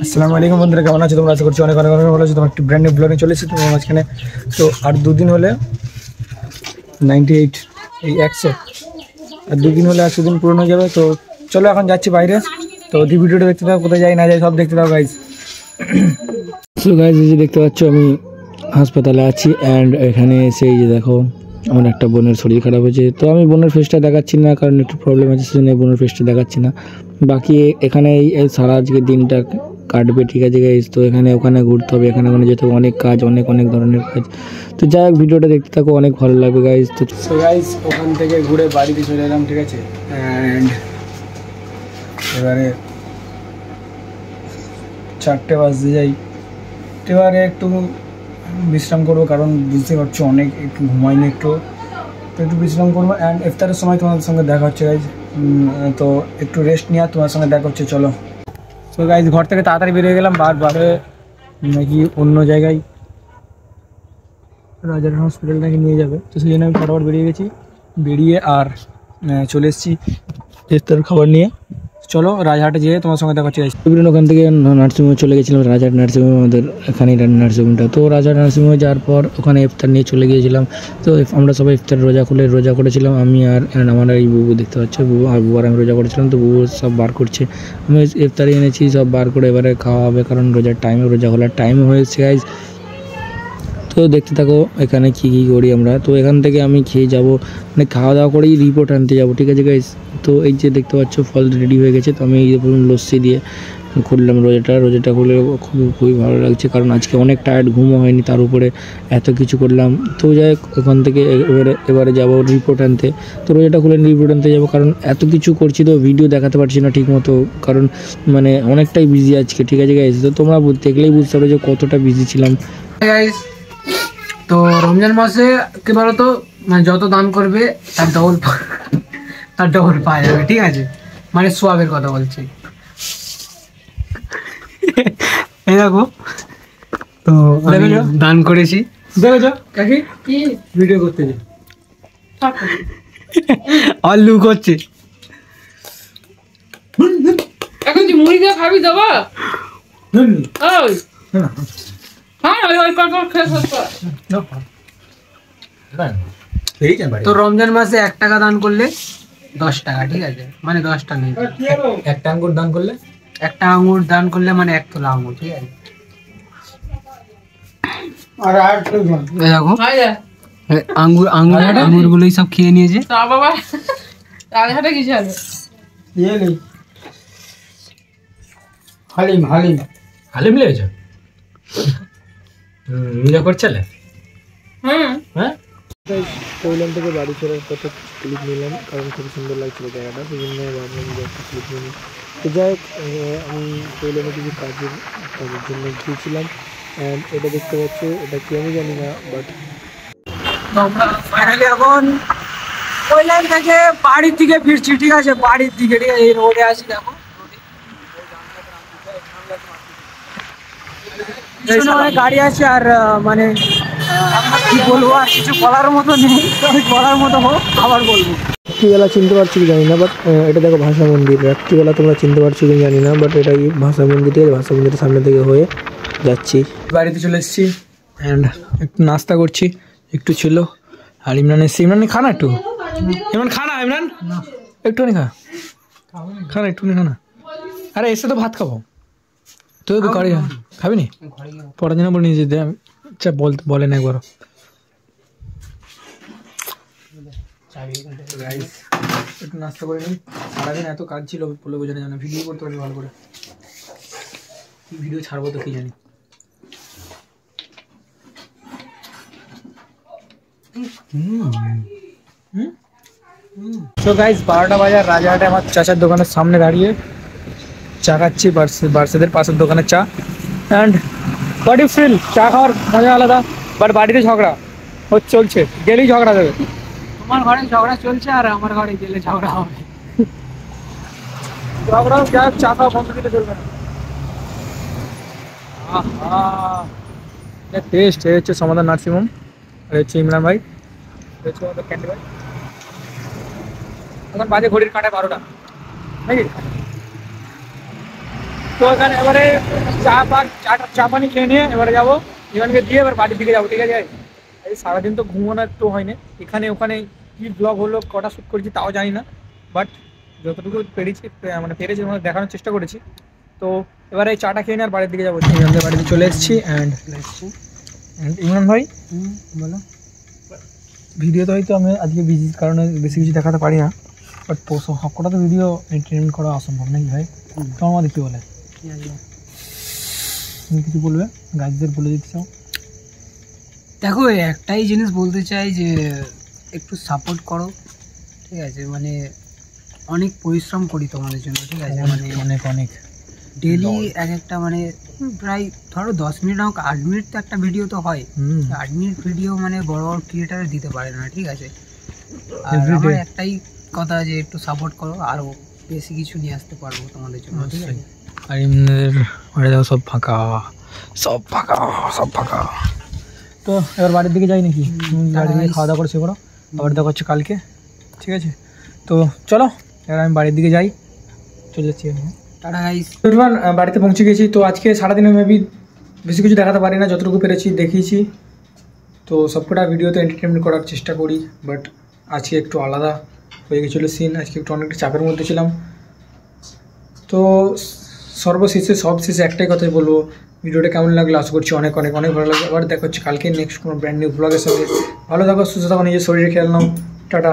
আসসালামু আলাইকুম বন্ধুরা, কেমন আছো তোমরা? আশা করছি অনেক অনেক অনেক ভালো আছো। তোমার একটি ব্র্যান্ড নিউ ব্লগে চলে এসেছি তোমার মাঝখানে। তো আর দুদিন হলে 98 এই 100, আর দুদিন হলে 100 দিন পূরণ হয়ে যাবে। তো চলো এখন যাচ্ছি বাইরে। তো ওই ভিডিওটা দেখতে থাকো, কোথায় যাই না যাই সব দেখতে থাকো গাইজ। সো গাইজ, এই যে দেখতে পাচ্ছ আমি হাসপাতালে আছি অ্যান্ড এখানে এসে এই যে দেখো আমার একটা বোনের শরীর খারাপ হয়েছে। তো আমি বোনের ফেসটা দেখাচ্ছি না, কারণ একটু প্রবলেম আছে, সেজন্য বোনের ফেসটা দেখাচ্ছি না। বাকি এখানে এই সারা আজকে দিনটা কাটবে, ঠিক আছে গাইজ। তো এখানে ওখানে ঘুরতে হবে, এখানে ওখানে যেতে হবে, অনেক কাজ, অনেক অনেক ধরনের কাজ। তো যাই হোক, ভিডিওটা দেখতে থাকো, অনেক ভালো লাগবে গাইজ। তো গাইজ ওখান থেকে ঘুরে বাড়িতে চলে এলাম, ঠিক আছে। অ্যান্ড এবারে 4টে বাজতে যাই, এবারে একটু বিশ্রাম করবো, কারণ বুঝতে পারছো অনেক একটু ঘুমাইনি, একটু তো একটু বিশ্রাম করবো। অ্যান্ড ইফতারের সময় তোমাদের সঙ্গে দেখা হচ্ছে গাইজ। তো একটু রেস্ট নিয়ে তোমার সঙ্গে দেখা হচ্ছে, চলো। তো গাইজ ঘর থেকে তাড়াতাড়ি বেরিয়ে গেলাম, বারে নাকি অন্য জায়গায় রাজার হসপিটাল নাকি নিয়ে যাবে। তো সেই জন্য আমি ফটাফট বেরিয়ে গেছি, বেরিয়ে আর চলে এসেছি ইফতারের খাবার নিয়ে। চলো রাজহাটে যেয়ে তোমার সঙ্গে দেখা হচ্ছে। ওখান থেকে নার্সিংহোমে চলে গেছিলাম, রাজহাট নার্সিংহোম আমাদের এখানেই নার্সিংহোমটা। তো রাজহাট নার্সিংহোমে যাওয়ার পর ওখানে ইফতার নিয়ে চলে গিয়েছিলাম। তো আমরা সবাই ইফতার রোজা করেছিলাম, আমি আর আমার এই বুবু, দেখতে পাচ্ছ বুবু আর বুবু আর আমি রোজা করেছিলাম। তো বুবু সব বার করছে, আমি ইফতারি এনেছি সব বার করে এবারে খাওয়া হবে, কারণ রোজার টাইমে, রোজা খোলার টাইম হয়েছে গাইজ। তো দেখতে থাকো এখানে কী কী করি আমরা। তো এখান থেকে আমি খেয়ে যাব, মানে খাওয়া দাওয়া করেই রিপোর্ট আনতে যাব, ঠিক আছে গাইজ। তো এই যে দেখতে পাচ্ছ ফল রেডি হয়ে গেছে। তো আমি এই লস্যি দিয়ে খুললাম রোজাটা খুলে খুবই ভালো লাগছে, কারণ আজকে অনেক টায়ার্ড, ঘুমও হয়নি, তার উপরে এত কিছু করলাম। তো যাই হোক, ওখান থেকে এবারে যাব রিপোর্ট আনতে। তো রোজাটা খুলে রিপোর্ট আনতে যাবো, কারণ এত কিছু করছি তো ভিডিও দেখাতে পারছি না ঠিক মতো, কারণ মানে অনেকটাই বিজি আজকে, ঠিক আছে গাইজ। তো তোমরা দেখলেই বুঝতে পারো যে কতটা বিজি ছিলাম গাইজ। তো রমজান মাসে কি বলতো, মানে যত দান করবে তার ডবল পাওয়া যাবে, ঠিক আছে। মানে সোয়াবের কথা বলছি। এই দেখো, তো আমি দান করেছি, দেখেছো কাকি কি ভিডিও করতে যে আর লুক হচ্ছে। এখন তুই মুড়ি দিয়ে খাবি দেবা? তো রমজান মাসে 1 টাকা দান করলে 10 টাকা, ঠিক আছে। মানে 10টা নেই, একটা আঙ্গুর দান করলে, একটা আঙুর দান করলে মানে 1 তোলা আঙুর, ঠিক আছে। দেখো আঙুর গুলোই সব খেয়ে নিয়েছে। তা বাবা রাজহাটে কি চলে? হালিম লেগেছ? মজা করছিলে? হ্যাঁ। কৈলাম থেকে বাড়ি ফেরার পথে ক্লিপ নিলাম, কারণ খুব সুন্দর লাগছিল জায়গাটা, সেই জন্য ভাবলাম যে একটা ক্লিপ নিই। তো যাই হোক, আমি কৈলামে কিছু কাজের জন্য গিয়েছিলাম। অ্যান্ড এটা দেখতে পাচ্ছ, এটা কি আমি জানি না, বাট ফাইনালি এখন কৈলাম থেকে বাড়ির দিকে ফিরছি, ঠিক আছে। বাড়ির দিকে, ঠিক আছে। এই রোডে আসি, দেখো গাড়ি আছে, আর মানে কি বলবো, আর কিছু বলার মতো নেই। বলার মতো হোক আবার বলবো। রাত্রিবেলা চিনতে পারছি কি জানি না, বাট এটা দেখো ভাষা মন্দির। রাত্রিবেলা তোমরা চিনতে পারছো কি জানি না, বাট এটা ভাষা মন্দির, ঠিক আছে। ভাষা মন্দিরের সামনে থেকে হয়ে যাচ্ছি, বাড়িতে চলে এসেছি। অ্যান্ড একটু নাস্তা করছি, একটু ছিল। আর ইমরান এসছি, ইমরান খানা একটু, ইমরান খানা, ইমরান একটুখানি খানা একটুখানি খানা। আরে এসে তো ভাত খাবো, তো গাড়ি খাবি নি? পড়াশোনা বলে নিয়ে যেতে, আচ্ছা বলেন একবারও। একটু নাস্তা করে নিই, সারাদিন এত কাজ ছিল বলে বোঝানো জানা, ভিডিও করতে পারি ভালো করে, কি ভিডিও ছাড়বো তো কি জানি। তো গাইস 12টা বাজার, রাজাহাটে আমার চাচার দোকানের সামনে দাঁড়িয়ে চা খাচ্ছি, বার্সেদের পাশের দোকানের চা। And what you feel? চা খাওয়ার মজা আলাদা, বাট বাড়িতে ঝগড়া চলছে, গেলেই ঝগড়া দেবে। তোমার ঘরে ঝগড়া চলছে আর আমার ঘরে গেলে ঝগড়া হবে। ঝগড়া যাক, চা খাওয়া বন্ধ দিলে চলবে না। টেস্ট হচ্ছে সমাধান নার্সিংহোম, আর হচ্ছে ইমরান ভাই, হচ্ছে আমাদের ক্যান্ডি ভাই। এখন বাজে ঘড়ির কাঁটায় 12টা। নাকি? তো এখানে এবারে চা পানি খেয়ে নিয়ে এবারে যাবো ইভানকে দিয়ে এবার বাড়ির দিকে যাবো, ঠিক আছে? এই সারাদিন তো ঘুমানো একটু হয়নি, এখানে ওখানে কি ব্লগ হলো, কটা শ্যুট করেছি তাও জানি না, বাট যতটুকু পেরেছি মানে পেরেছি মানে দেখানোর চেষ্টা করেছি। তো এবারে এই চাটা খেয়ে নিয়ে আর বাড়ির দিকে যাবো। আমাদের বাড়িতে চলে এসেছি অ্যান্ড ইমরান ভাই বলো। ভিডিওতে হয়তো আমি আজকে বিজির কারণে বেশি কিছু দেখাতে পারি না, বাট সবকটা তো ভিডিও এন্টারটেনমেন্ট করা অসম্ভব নাকি ভাই? তোমার মধ্যে কী বলে? তুমি কিছু বলবে, গাইজদের বলে দিতে চাও? দেখো একটাই জিনিস বলতে চাই যে একটু সাপোর্ট করো, ঠিক আছে? মানে অনেক পরিশ্রম করি তোমাদের জন্য, ঠিক আছে? মানে অনেক অনেক ডেলি এক একটা মানে প্রায় ধরো 10 মিনিট হোক 8 মিনিট তো একটা ভিডিও তো হয়। 8 মিনিট ভিডিও মানে বড় বড় ক্রিয়েটার দিতে পারে না, ঠিক আছে? আর আমার একটাই কথা যে একটু সাপোর্ট করো, আরও বেশি কিছু নিয়ে আসতে পারবো তোমাদের জন্য, ঠিক আছে? আর এমনিদের বাড়ি যাও সব ফাঁকা, সব ফাঁকা, সব ফাঁকা। তো এবার বাড়ির দিকে যাই নাকি? তুমি বাড়ি গিয়ে খাওয়া দাওয়া করে সে করো, আবার দেখা হচ্ছে কালকে, ঠিক আছে? তো চলো এবার আমি বাড়ির দিকে যাই, চলে যাচ্ছি। Tata guys. এভরিওয়ান, বাড়িতে পৌঁছে গেছি। তো আজকে সারাদিনে মেবি বেশি কিছু দেখাতে পারি না, যতটুকু পেরেছি দেখিয়েছি। তো সবকটা ভিডিওতে এন্টারটেনমেন্ট করার চেষ্টা করি, বাট আজকে একটু আলাদা হয়ে গেছিলো সিন, আজকে একটু অনেকটা চাপের মধ্যে ছিলাম। তো সবশেষে একটাই কথাই বলবো, ভিডিওটা কেমন লাগলো আশা করছি অনেক অনেক অনেক ভালো লাগবে। আবার দেখা হচ্ছে কালকে নেক্সট কোনো ব্র্যান্ড নিউ ব্লগের সঙ্গে। ভালো থাকো, সুস্থ থাকো, নিজের শরীরে খেয়াল নাও। টাটা।